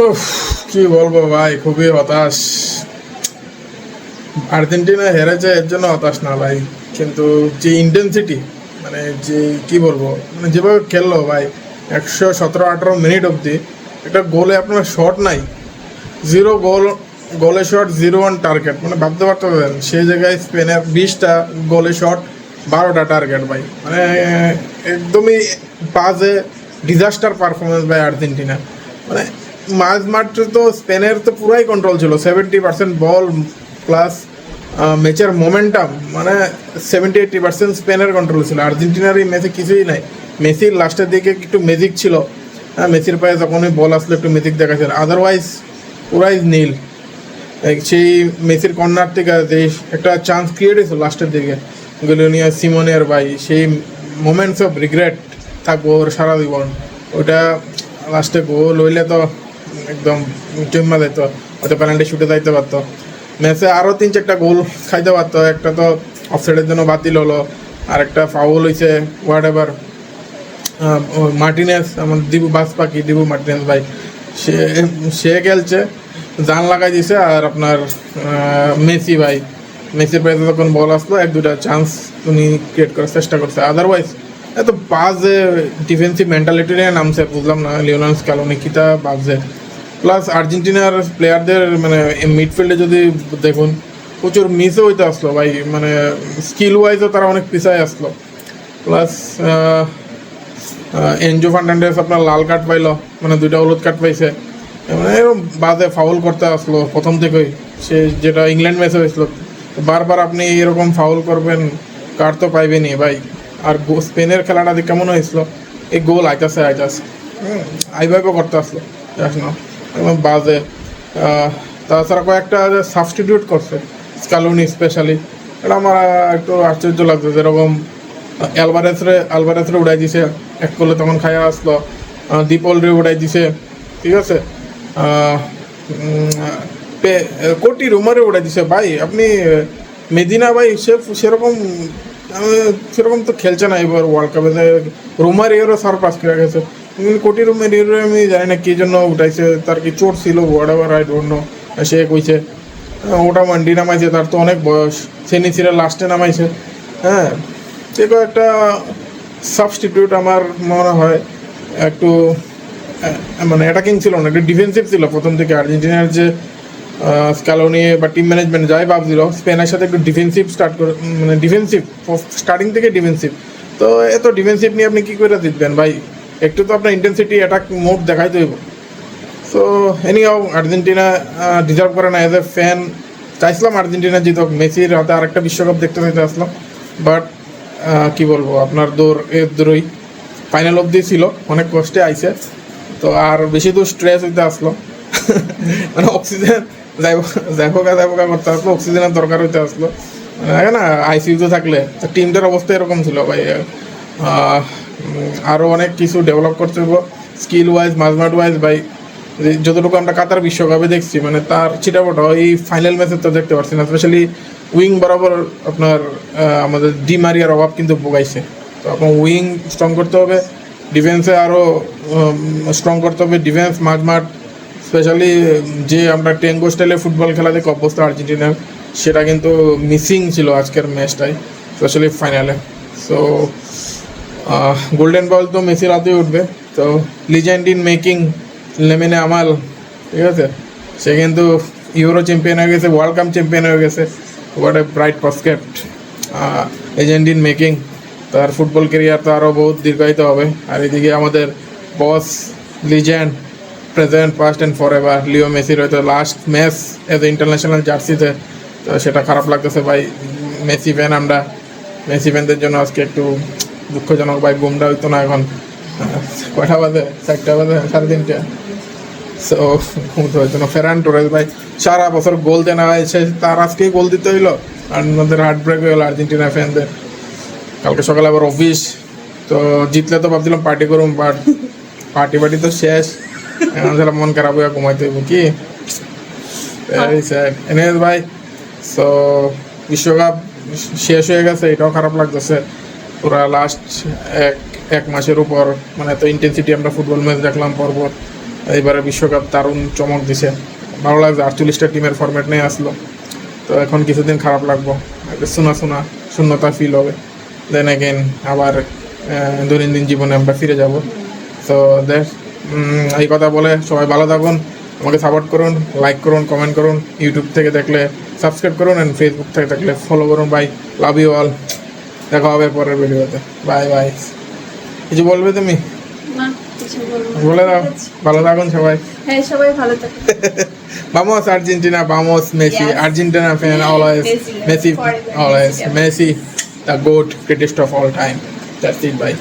উফ, কি বলবো ভাই, খুবই হতাশ। আর্জেন্টিনা হেরেছে এর জন্য হতাশ না ভাই, কিন্তু যে ইন্টেন্সিটি, মানে যে কি বলবো, মানে যেভাবে খেললো ভাই, 117-18 মিনিট অবধি একটা গোলে আপনার শট নাই, জিরো গোল, গোলে শট 0-1 টার্গেট, মানে ভাবতে পারতেন সেই জায়গায় স্পেনের 20টা গোলে শট, 12টা টার্গেট ভাই, মানে একদমই বাজে, ডিজাস্টার পারফরমেন্স ভাই আর্জেন্টিনা। মানে মাঝমাঠে তো স্পেনের তো পুরাই কন্ট্রোল ছিল, 70% বল প্লাস ম্যাচের মোমেন্টাম, মানে 70-80% স্পেনের কন্ট্রোল ছিল। আর্জেন্টিনার এই ম্যাচে কিছুই নাই। মেসির লাস্টের দিকে একটু ম্যাজিক ছিল, হ্যাঁ, মেসির পায়ে যখনই বল আসলে একটু ম্যাজিক দেখাচ্ছিল, আদারওয়াইজ পুরাই নীল। সেই মেসির কর্নার থেকে যে একটা চান্স ক্রিয়েট হয়েছিল লাস্টের দিকে, গেলোনিয়া সিমনের ভাই, সেই মোমেন্টস অফ রিগ্রেট থাকবো ওর সারা জীবন। ওইটা লাস্টে গোল হইলে তো একদম জমা যেত, হয়তো পেনাল্টি শুটে যাইতে পারতো। ম্যাচে আরও 3-4টা গোল খাইতে পারতো, একটা তো অফসাইডের জন্য বাতিল হলো, আর একটা ফাউল হয়েছে, হোয়াট এভার। মার্টিনেস, আমার দিবু বাস পাখি, দিবু মার্টিনেস ভাই, সে সে খেলছে, জান লাগাই দিছে। আর আপনার মেসি ভাই, মেসির পায়ে যখন বল আসলো, 1-2টা চান্স উনি ক্রিয়েট করার চেষ্টা করছে। আদারওয়াইজ এত বাজে ডিফেন্সিভ মেন্টালিটি নিয়ে নামছে, বুঝলাম না লিওনেল স্ক্যালোনি কিটা বাজে। প্লাস আর্জেন্টিনার প্লেয়ারদের মানে মিডফিল্ডে যদি দেখুন, প্রচুর মিসও হইতে আসলো ভাই, মানে স্কিল ওয়াইজও তারা অনেক পিছায় আসলো। প্লাস এনজো ফার্নান্ডেস আপনার লাল কার্ড পাইলো, মানে 2টা হলুদ কার্ড পাইছে, মানে এরকম বাজে ফাউল করতে আসলো প্রথম থেকেই। সে যেটা ইংল্যান্ড ম্যাচে হয়েছিল, বারবার আপনি এরকম ফাউল করবেন, কার্ড তো পাইবেনই ভাই। আর স্পেনের খেলাটা কেমন হয়েছিল, এই গোল আইতাছে আইভাবে করতে আসলো, না একদম বাজে। তাছাড়া কয়েকটা সাবস্টিটিউট করছে স্ক্যালোনি স্পেশালি, এটা আমার একটু আশ্চর্য লাগছে। যেরকম আলভারেসরে উড়াই দিছে, এক করলে তখন খায়া আসলো, দীপলরে উড়াই দিছে, ঠিক আছে, কোটি রুমারে উড়াই দিছে ভাই। আপনি মেদিনা ভাই, সেরকম সেরকম তো খেলছে না এবার ওয়ার্ল্ড কাপে, রোমার এরও সারপাস করে গেছে। কোটি রুমের এরও আমি জানি না কী জন্য উঠাইছে, তার কি চোট ছিল, whatever, I don't know. সে কইছে ওটা মান্ডি নামাইছে, তার তো অনেক বয়স, সেনিসিরা লাস্টে নামাইছে। হ্যাঁ, সেটা একটা সাবস্টিটিউট আমার মনে হয় একটু মানে অ্যাটাকিং ছিল না, একটু ডিফেন্সিভ ছিল প্রথম থেকে। আর্জেন্টিনার যে স্ক্যালোনি বা টিম ম্যানেজমেন্ট যাই ভাবছিল স্পেনের সাথে একটু ডিফেন্সিভ স্টার্ট করে, মানে ডিফেন্সিভ স্টার্টিং থেকে ডিফেন্সিভ। তো এত ডিফেন্সিভ নিয়ে আপনি কী করে জিতবেন ভাই, একটু তো আপনার ইন্টেন্সিটি অ্যাটাক মোড দেখাইতে হইব। সো এনিহাও আর্জেন্টিনা ডিজার্ভ করে না। এজ এ ফ্যান চাইছিলাম আর্জেন্টিনা জিতক, মেসির হাতে আরেকটা বিশ্বকাপ দেখতে চাইতে আসলাম, বাট কি বলবো, আপনার দৌড়ই ফাইনাল অবধি ছিল, অনেক কষ্টে আইছে। তো আর বেশি দূর স্ট্রেস হইতে আসলো, মানে অক্সিজেন যাইবোকা করতে আসলো, অক্সিজেনের দরকার হইতে আসলো, মানে না আইসিইউতে থাকলে। টিমটার অবস্থা এরকম ছিল ভাই। আরও অনেক কিছু ডেভেলপ করতে হবে স্কিল ওয়াইজ, মাঝমাঠ ওয়াইজ ভাই। যতটুকু আমরা কাতার বিশ্বকাপে দেখছি, মানে তার ছিটাফোটা এই ফাইনাল ম্যাচে তো দেখতে পারছি না। স্পেশালি উইং বরাবর আপনার আমাদের ডি মারিয়ার অভাব কিন্তু ভোগাইছে। তো আপনার উইং স্ট্রং করতে হবে, ডিফেন্সে আরও স্ট্রং করতে হবে, ডিফেন্স মাঝমাঠ। স্পেশালি যে আমরা টেঙ্গো স্টাইলে ফুটবল খেলা দেখে অভ্যস্ত আর্জেন্টিনার, সেটা কিন্তু মিসিং ছিল আজকের ম্যাচটাই, স্পেশালি ফাইনালে। সো গোল্ডেন বল তো মেসির হাতেই উঠবে। তো লিজেন্ড ইন মেকিং লেমিনে আমাল, ঠিক আছে, সে কিন্তু ইউরো চ্যাম্পিয়ন হয়ে গেছে, ওয়ার্ল্ড কাপ চ্যাম্পিয়ন হয়ে গেছে। What a bright prospect, legend in making. তার ফুটবল ক্যারিয়ার তো আরও বহুত দীর্ঘায়িত হবে। আর এদিকে আমাদের boss legend, present, past and forever, Leo মেসির হয়তো last match as a international জার্সিতে। তো সেটা খারাপ লাগতেছে ভাই, মেসি ফ্যান আমরা। মেসি ফ্যানদের জন্য আজকে একটু দুঃখজনক ভাই, ঘুমটা হইতো না এখন। কয়টা বাজে, 4টা বাজে, 3:30। সো ঘুমতে হইতো না। ফেরান টোরেস ভাই সারা বছর গোল দেয় না হয়েছে, তার আজকেই গোল দিতে হইলো, আর আমাদের হার্ট ব্রেক হয়ে গেলো আর্জেন্টিনা ফ্যানদের। কালকে সকালে আবার অফিস, তো জিতলে তো ভাবছিলাম পার্টি করুম, বাট পার্টি তো শেষ। এখন সেটা মন খারাপ হয়ে ঘুমাইতে হইব কি। এনে ভাই, সো বিশ্বকাপ শেষ হয়ে গেছে, এটাও খারাপ লাগতেছে। পুরা লাস্ট এক মাসের উপর, মানে এত ইন্টেন্সিটি আমরা ফুটবল ম্যাচ দেখলাম পরপর, এবারে বিশ্বকাপ দারুণ চমক দিছে, ভালো লাগছে। 48টা টিমের ফরম্যাট নিয়ে আসলো, তো এখন কিছুদিন খারাপ লাগবো, একটা শূন্যতা ফিল হবে। দেন এগেন আবার দৈনন্দিন জীবনে আমরা ফিরে যাব। তো দেখ, এই কথা বলে সবাই ভালো থাকুন, আমাকে সাপোর্ট করুন, লাইক করুন, কমেন্ট করুন, ইউটিউব থেকে দেখলে সাবস্ক্রাইব করুন, অ্যান্ড ফেসবুক থেকে দেখলে ফলো করুন। বাই, লাভ ইউ অল, দেখা হবে পরের ভিডিওতে। Bye bye. কিছু বলবে তুমি? না, কিছু বলবো না। বলে দাও, ঠিক আছে। ভালো থাকুন সবাই। হ্যাঁ, সবাই ভালো থাকুন। Vamos Argentina, vamos Messi. Yes. Argentina fan always. Messi, Messi forever always. Messi. Messi, the GOAT, greatest of all time. That's it, bye.